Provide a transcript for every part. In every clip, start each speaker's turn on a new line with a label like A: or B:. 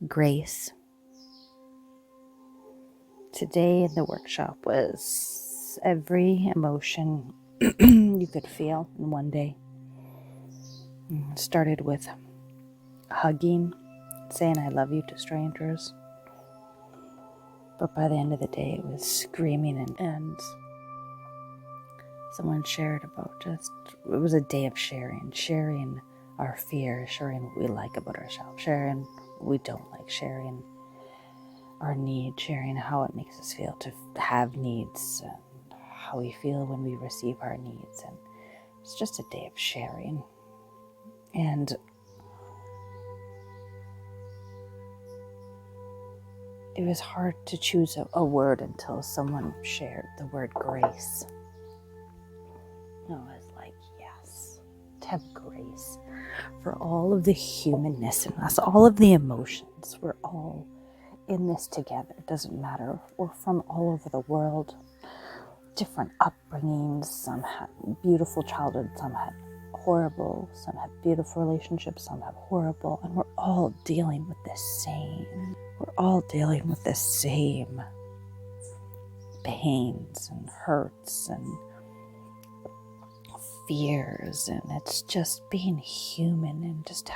A: grace. Today in the workshop was every emotion you could feel in one day. It started with hugging, saying I love you to strangers. But by the end of the day, it was screaming and someone shared about it was a day of sharing our fear, sharing what we like about ourselves, sharing what we don't like, sharing our need, sharing how it makes us feel to have needs and how we feel when we receive our needs. And it's just a day of sharing. And it was hard to choose a word until someone shared the word grace. I was like, yes, to have grace for all of the humanness in us, all of the emotions. We're all in this together. It doesn't matter. We're from all over the world, different upbringings. Some had beautiful childhood, some had horrible, some had beautiful relationships, some had horrible, and we're all dealing with the same. We're all dealing with the same pains and hurts and fears, and it's just being human and just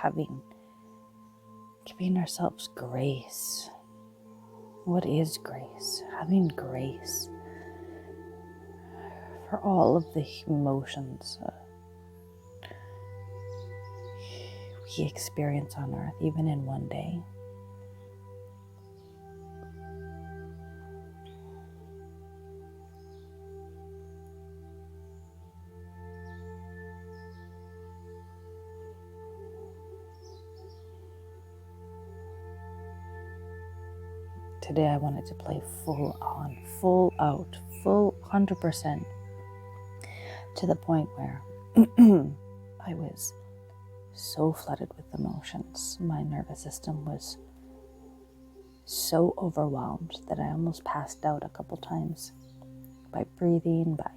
A: giving ourselves grace. What is grace? Having grace for all of the emotions we experience on earth, even in one day. Today I wanted to play full on, full out, full 100%, to the point where I was so flooded with emotions. My nervous system was so overwhelmed that I almost passed out a couple times by breathing, by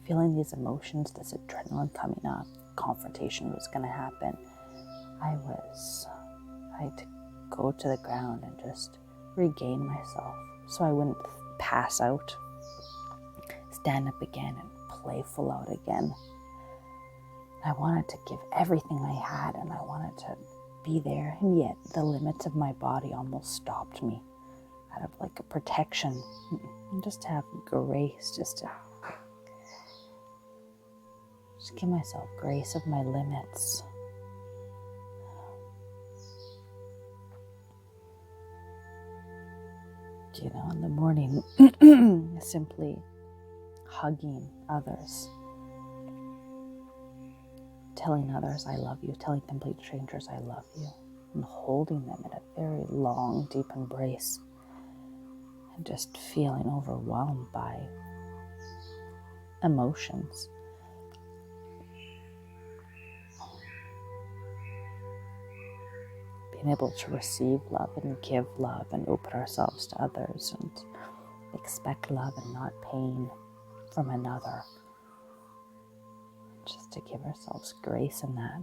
A: feeling these emotions, this adrenaline coming up. Confrontation was going to happen. I had to go to the ground and just regain myself so I wouldn't pass out, stand up again and play full out again. I wanted to give everything I had and I wanted to be there, and yet the limits of my body almost stopped me out of like a protection, and just to have grace, just give myself grace of my limits. In the morning, simply hugging others, telling others I love you, telling complete strangers I love you, and holding them in a very long, deep embrace, and just feeling overwhelmed by emotions. Being able to receive love and give love and open ourselves to others and expect love and not pain from another. Just to give ourselves grace in that.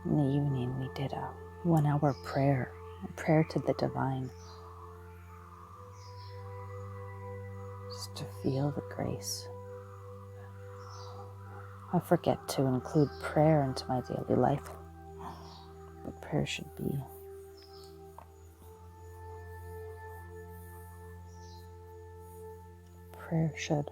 A: In the evening, we did a 1-hour prayer, a prayer to the divine. Just to feel the grace. I forget to include prayer into my daily life, but prayer should be. Prayer should.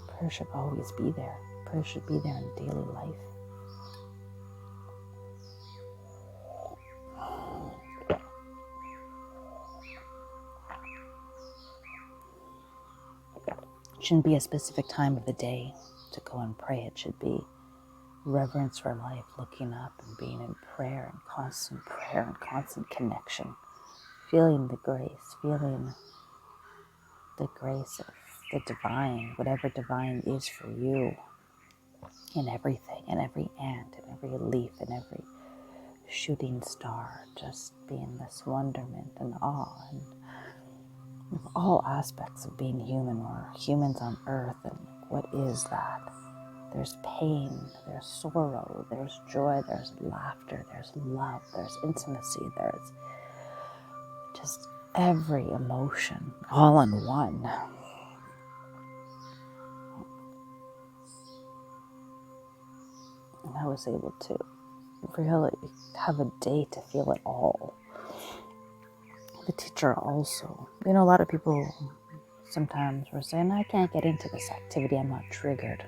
A: Prayer should always be there. Prayer should be there in daily life. It shouldn't be a specific time of the day to go and pray. It should be reverence for life, looking up and being in prayer and constant connection, feeling the grace of the divine, whatever divine is for you, in everything, in every ant, in every leaf, in every shooting star, just being this wonderment and awe and of all aspects of being human, or humans on earth, and what is that? There's pain, there's sorrow, there's joy, there's laughter, there's love, there's intimacy, there's just every emotion all in one. And I was able to really have a day to feel it all. The teacher also, a lot of people sometimes were saying, I can't get into this activity, I'm not triggered.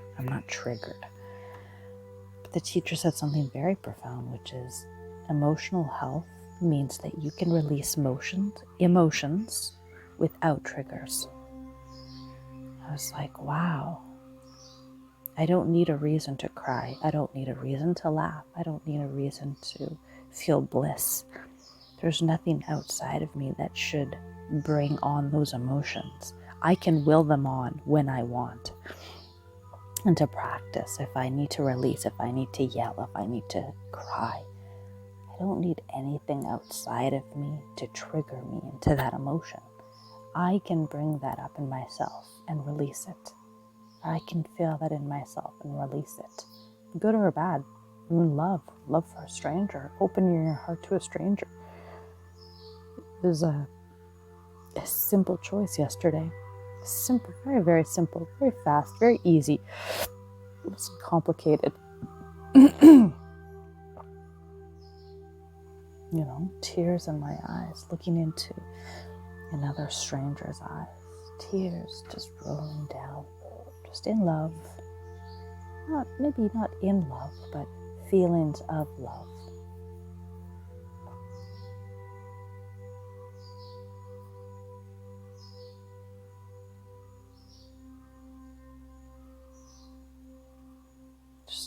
A: But the teacher said something very profound, which is emotional health means that you can release emotions without triggers. I was like, wow. I don't need a reason to cry. I don't need a reason to laugh. I don't need a reason to feel bliss. There's nothing outside of me that should bring on those emotions. I can will them on when I want. And to practice, if I need to release, if I need to yell, if I need to cry, I don't need anything outside of me to trigger me into that emotion. I can bring that up in myself and release it. I can feel that in myself and release it. Good or bad. Love for a stranger. Open your heart to a stranger. There's a simple choice yesterday. Simple, very, very simple, very fast, very easy. It wasn't complicated. Tears in my eyes, looking into another stranger's eyes. Tears just rolling down, just in love. Maybe not in love, but feelings of love.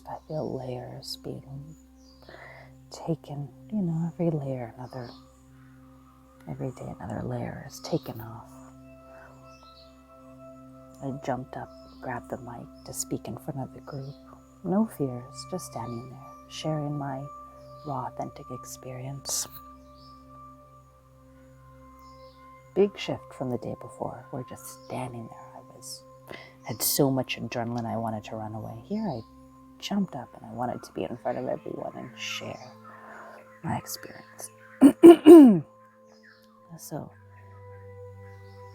A: I feel layers being taken, every layer, every day another layer is taken off. I jumped up, grabbed the mic to speak in front of the group. No fears, just standing there, sharing my raw, authentic experience. Big shift from the day before. We're just standing there. I had so much adrenaline I wanted to run away. Here I jumped up and I wanted to be in front of everyone and share my experience. So,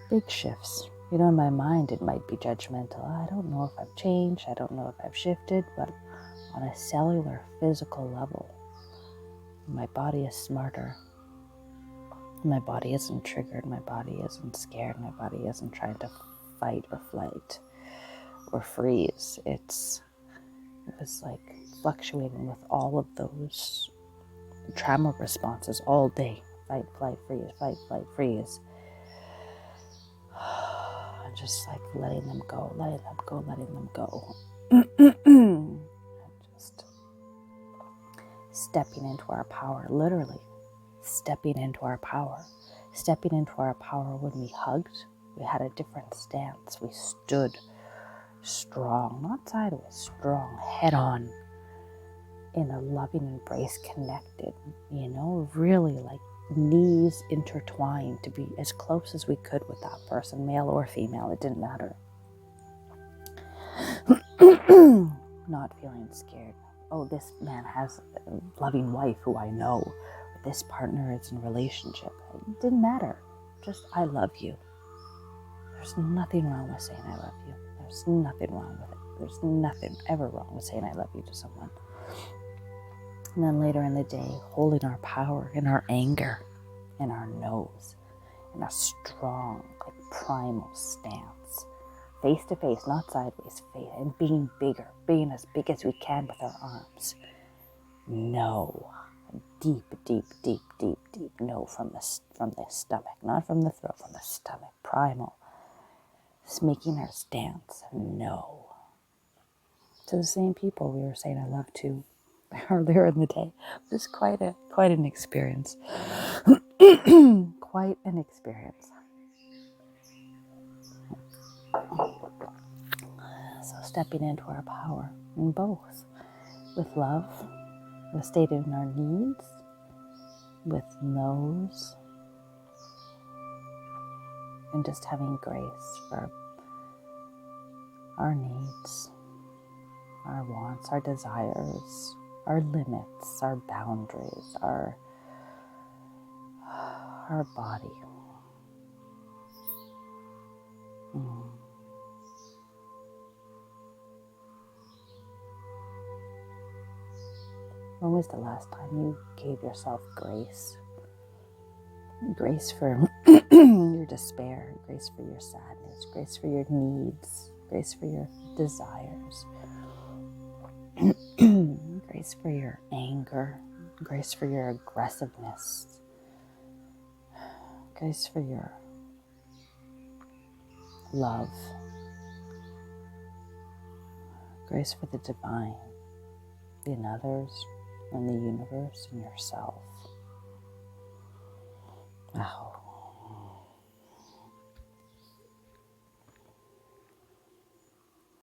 A: big shifts. In my mind it might be judgmental. I don't know if I've changed. I don't know if I've shifted, but on a cellular, physical level, my body is smarter. My body isn't triggered. My body isn't scared. My body isn't trying to fight or flight or freeze. It was like fluctuating with all of those trauma responses all day. Fight, flight, freeze, fight, flight, freeze. Just like letting them go. Just stepping into our power, literally stepping into our power. Stepping into our power when we hugged, we had a different stance. We stood strong, not sideways, strong, head on, in a loving embrace, connected, really like knees intertwined to be as close as we could with that person, male or female, it didn't matter. Not feeling scared. Oh, this man has a loving wife who I know. This partner is in a relationship. It didn't matter. Just, I love you. There's nothing wrong with saying I love you. There's nothing wrong with it. There's nothing ever wrong with saying I love you to someone. And then later in the day, holding our power in our anger, in our nose, in a strong, primal stance. Face to face, not sideways, face, and being bigger, being as big as we can with our arms. No. Deep, deep, deep, deep, deep no from the stomach, not from the throat, from the stomach. Primal. Just making our stance. No. To the same people we were saying I love to earlier in the day. It was quite an experience. Quite an experience. So stepping into our power in both. With love, with stating our needs, with no's, and just having grace for our needs, our wants, our desires, our limits, our boundaries, our body. When was the last time you gave yourself grace? Grace for your despair, grace for your sadness, grace for your needs, grace for your desires, grace for your anger, grace for your aggressiveness, grace for your love, grace for the divine in others, in the universe, in yourself. Wow.